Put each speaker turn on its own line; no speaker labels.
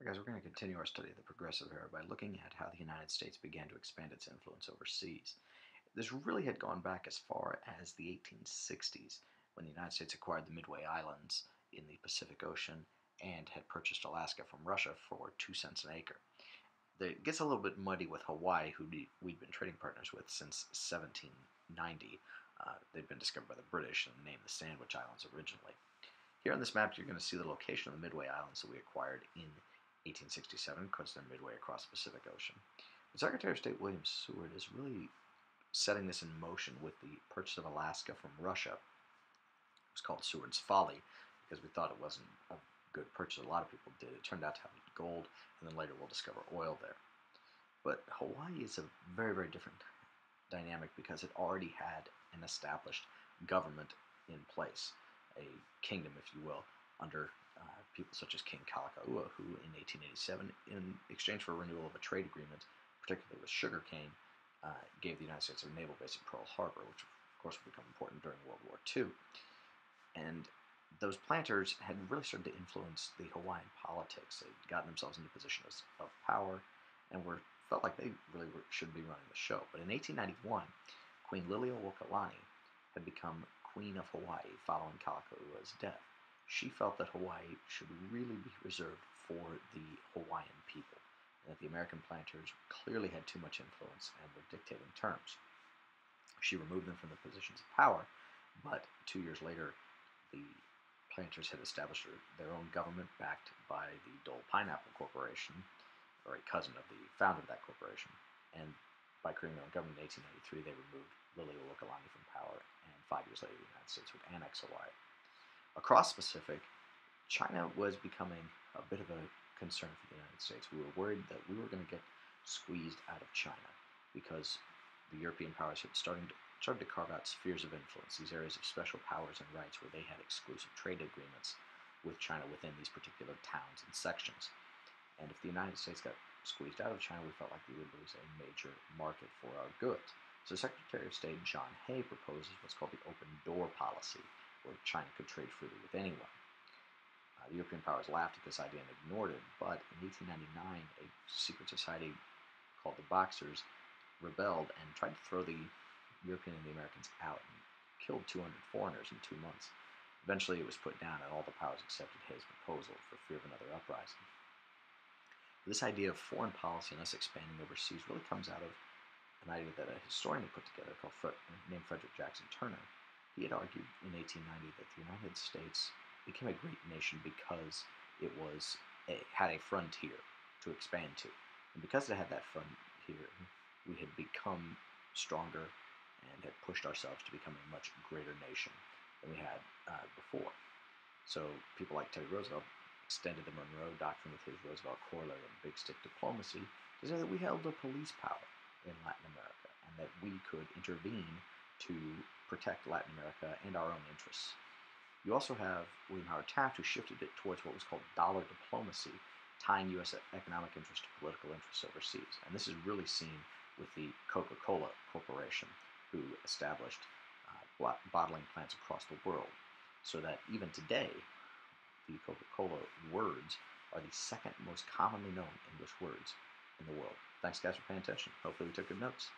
Guys, we're going to continue our study of the Progressive Era by looking at how the United States began to expand its influence overseas. This really had gone back as far as the 1860s, when the United States acquired the Midway Islands in the Pacific Ocean and had purchased Alaska from Russia for 2 cents an acre. It gets a little bit muddy with Hawaii, who we'd been trading partners with since 1790. They'd been discovered by the British and named the Sandwich Islands originally. Here on this map, you're going to see the location of the Midway Islands that we acquired in 1867 because they're midway across the Pacific Ocean. But Secretary of State William Seward is really setting this in motion with the purchase of Alaska from Russia. It was called Seward's Folly because we thought it wasn't a good purchase. A lot of people did. It turned out to have gold, and then later we'll discover oil there. But Hawaii is a very, very different dynamic because it already had an established government in place, a kingdom, if you will, under people such as King Kalakaua, who in 1887, in exchange for a renewal of a trade agreement, particularly with sugarcane, gave the United States a naval base at Pearl Harbor, which of course would become important during World War II. And those planters had really started to influence the Hawaiian politics. They'd gotten themselves into positions of power and felt like they really should be running the show. But in 1891, Queen Liliuokalani had become Queen of Hawaii following Kalakaua's death. She felt that Hawaii should really be reserved for the Hawaiian people, and that the American planters clearly had too much influence and were dictating terms. She removed them from the positions of power, but 2 years later, the planters had established their own government backed by the Dole Pineapple Corporation, or a cousin of the founder of that corporation. And by creating their own government in 1893, they removed Liliuokalani from power, and 5 years later, the United States would annex Hawaii. Across the Pacific, China was becoming a bit of a concern for the United States. We were worried that we were going to get squeezed out of China because the European powers had started to carve out spheres of influence, these areas of special powers and rights where they had exclusive trade agreements with China within these particular towns and sections. And if the United States got squeezed out of China, we felt like we would lose a major market for our goods. So Secretary of State John Hay proposes what's called the open door policy, where China could trade freely with anyone. The European powers laughed at this idea and ignored it, but in 1899, a secret society called the Boxers rebelled and tried to throw the European and the Americans out and killed 200 foreigners in 2 months. Eventually, it was put down, and all the powers accepted Hay's proposal for fear of another uprising. This idea of foreign policy and us expanding overseas really comes out of an idea that a historian had put together named Frederick Jackson Turner. He had argued in 1890 that the United States became a great nation because it had a frontier to expand to. And because it had that frontier, we had become stronger and had pushed ourselves to become a much greater nation than we had before. So people like Teddy Roosevelt extended the Monroe Doctrine with his Roosevelt Corollary and Big Stick diplomacy to say that we held a police power in Latin America and that we could intervene to protect Latin America and our own interests. You also have William Howard Taft, who shifted it towards what was called dollar diplomacy, tying U.S. economic interests to political interests overseas. And this is really seen with the Coca-Cola Corporation, who established bottling plants across the world, so that even today, the Coca-Cola words are the second most commonly known English words in the world. Thanks, guys, for paying attention. Hopefully we took good notes.